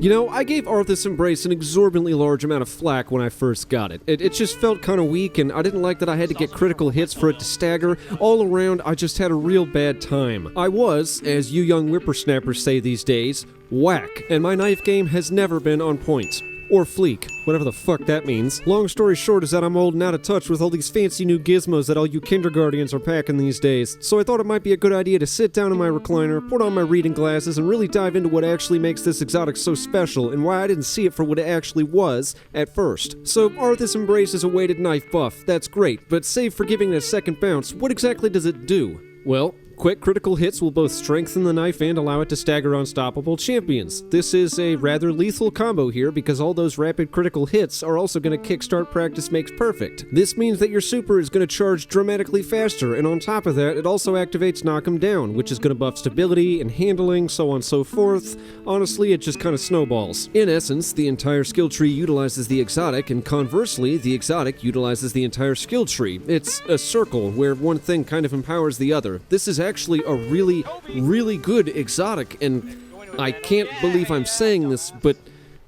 You know, I gave Arthys Embrace an exorbitantly large amount of flak when I first got it. It just felt kind of weak, and I didn't like that I had to get critical hits for it to stagger. All around, I just had a real bad time. I was, as you young whippersnappers say these days, whack, and my knife game has never been on point. Or fleek, whatever the fuck that means. Long story short is that I'm old and out of touch with all these fancy new gizmos that all you kindergartens are packing these days, so I thought it might be a good idea to sit down in my recliner, put on my reading glasses, and really dive into what actually makes this exotic so special, and why I didn't see it for what it actually was at first. So, Arthys Embrace is a weighted knife buff, that's great, but save for giving it a second bounce, what exactly does it do? Well, quick critical hits will both strengthen the knife and allow it to stagger unstoppable champions. This is a rather lethal combo here because all those rapid critical hits are also going to kickstart practice makes perfect. This means that your super is going to charge dramatically faster, and on top of that, it also activates knock 'em down, which is going to buff stability and handling, so on and so forth. Honestly, it just kind of snowballs. In essence, the entire skill tree utilizes the exotic, and conversely, the exotic utilizes the entire skill tree. It's a circle where one thing kind of empowers the other. This is actually a really good exotic, and I can't believe I'm saying this, but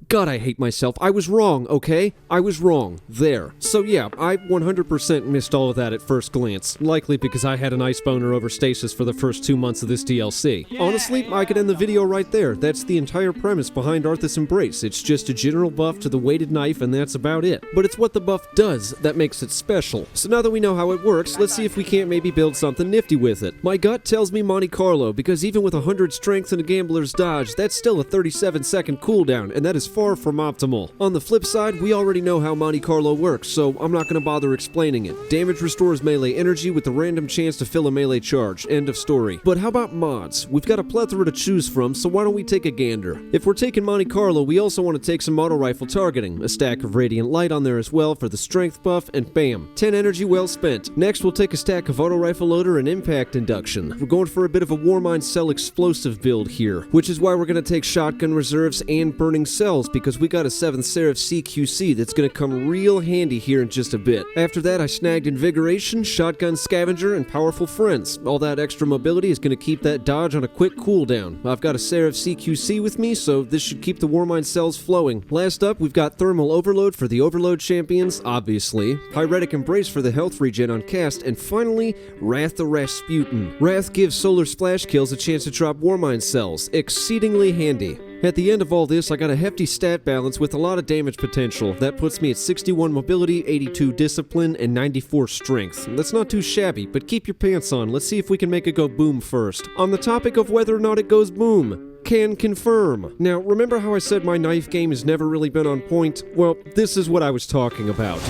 God, I hate myself. I was wrong, okay? I was wrong. There. So yeah, I 100% missed all of that at first glance. Likely because I had an ice boner over stasis for the first 2 months of this DLC. Honestly, I could end the video right there. That's the entire premise behind Arthys Embrace. It's just a general buff to the weighted knife, and that's about it. But it's what the buff does that makes it special. So now that we know how it works, let's see if we can't maybe build something nifty with it. My gut tells me Monte Carlo, because even with 100 strength and a gambler's dodge, that's still a 37-second cooldown, and that is far from optimal. On the flip side, we already know how Monte Carlo works, so I'm not going to bother explaining it. Damage restores melee energy with the random chance to fill a melee charge. End of story. But how about mods? We've got a plethora to choose from, so why don't we take a gander? If we're taking Monte Carlo, we also want to take some auto rifle targeting, a stack of radiant light on there as well for the strength buff, and bam, 10 energy well spent. Next, we'll take a stack of auto rifle loader and impact induction. We're going for a bit of a Warmind Cell explosive build here, which is why we're going to take shotgun reserves and burning cells, because we got a 7th Seraph CQC that's going to come real handy here in just a bit. After that, I snagged Invigoration, Shotgun Scavenger, and Powerful Friends. All that extra mobility is going to keep that dodge on a quick cooldown. I've got a Seraph CQC with me, so this should keep the Warmind Cells flowing. Last up, we've got Thermal Overload for the Overload champions, obviously, Pyretic Embrace for the health regen on cast, and finally, Wrath the Rasputin. Wrath gives solar splash kills a chance to drop Warmind Cells. Exceedingly handy. At the end of all this, I got a hefty stat balance with a lot of damage potential. That puts me at 61 mobility, 82 discipline, and 94 strength. That's not too shabby, but keep your pants on. Let's see if we can make it go boom first. On the topic of whether or not it goes boom, can confirm. Now, remember how I said my knife game has never really been on point? Well, this is what I was talking about.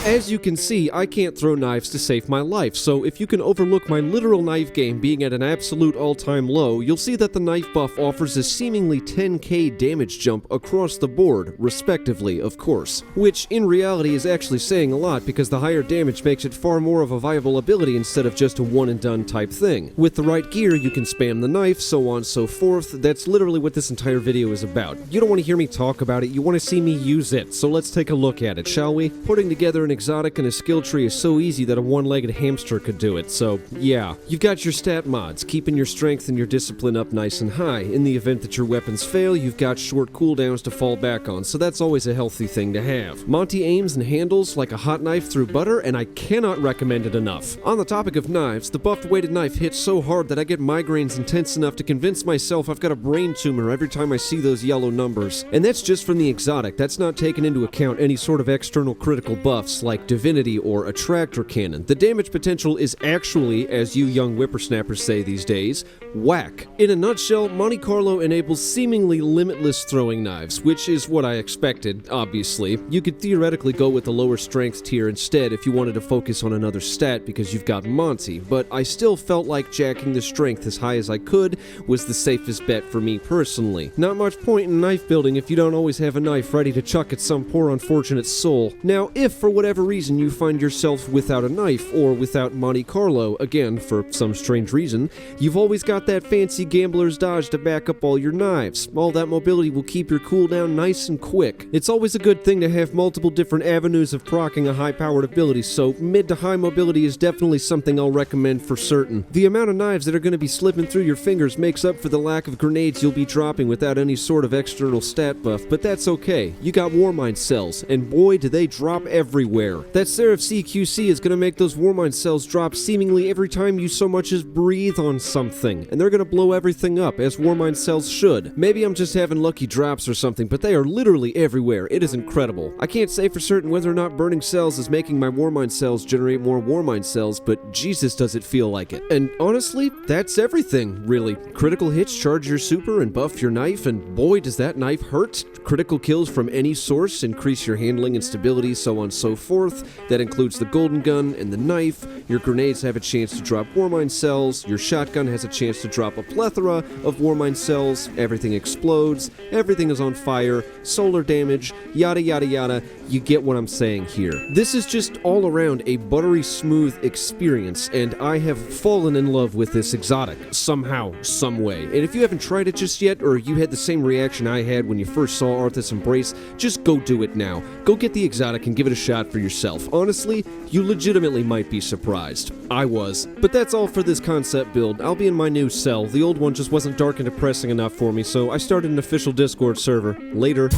As you can see, I can't throw knives to save my life, so if you can overlook my literal knife game being at an absolute all-time low, you'll see that the knife buff offers a seemingly 10k damage jump across the board, respectively, of course. Which, in reality, is actually saying a lot because the higher damage makes it far more of a viable ability instead of just a one-and-done type thing. With the right gear, you can spam the knife, so on and so forth. That's literally what this entire video is about. You don't want to hear me talk about it, you want to see me use it, so let's take a look at it, shall we? Putting together an exotic and a skill tree is so easy that a one-legged hamster could do it, so yeah. You've got your stat mods, keeping your strength and your discipline up nice and high. In the event that your weapons fail, you've got short cooldowns to fall back on, so that's always a healthy thing to have. Monty aims and handles like a hot knife through butter, and I cannot recommend it enough. On the topic of knives, the buffed weighted knife hits so hard that I get migraines intense enough to convince myself I've got a brain tumor every time I see those yellow numbers. And that's just from the exotic. That's not taking into account any sort of external critical buffs like Divinity or Attractor Cannon. The damage potential is actually, as you young whippersnappers say these days, whack. In a nutshell, Monte Carlo enables seemingly limitless throwing knives, which is what I expected, obviously. You could theoretically go with the lower strength tier instead if you wanted to focus on another stat because you've got Monty, but I still felt like jacking the strength as high as I could was the safest bet for me personally. Not much point in knife building if you don't always have a knife ready to chuck at some poor unfortunate soul. Now, if for whatever whatever reason you find yourself without a knife or without Monte Carlo, again, for some strange reason, you've always got that fancy gambler's dodge to back up all your knives. All that mobility will keep your cooldown nice and quick. It's always a good thing to have multiple different avenues of proccing a high-powered ability, so mid to high mobility is definitely something I'll recommend for certain. The amount of knives that are going to be slipping through your fingers makes up for the lack of grenades you'll be dropping without any sort of external stat buff, but that's okay. You got Warmind Cells, and boy do they drop everywhere. That Seraph CQC is going to make those Warmind Cells drop seemingly every time you so much as breathe on something, and they're going to blow everything up, as Warmind Cells should. Maybe I'm just having lucky drops or something, but they are literally everywhere. It is incredible. I can't say for certain whether or not burning cells is making my Warmind Cells generate more Warmind Cells, but Jesus does it feel like it. And honestly, that's everything, really. Critical hits charge your super and buff your knife, and boy does that knife hurt. Critical kills from any source increase your handling and stability, so on and so forth. That includes the golden gun and the knife. Your grenades have a chance to drop Warmind Cells. Your shotgun has a chance to drop a plethora of Warmind Cells. Everything explodes. Everything is on fire. Solar damage. Yada yada yada. You get what I'm saying here. This is just all around a buttery smooth experience, and I have fallen in love with this exotic somehow, some way. And if you haven't tried it just yet, or you had the same reaction I had when you first saw Arthys Embrace, just go do it now. Go get the exotic and give it a shot for yourself. Honestly, you legitimately might be surprised. I was. But that's all for this concept build. I'll be in my new cell. The old one just wasn't dark and depressing enough for me, so I started an official Discord server. Later.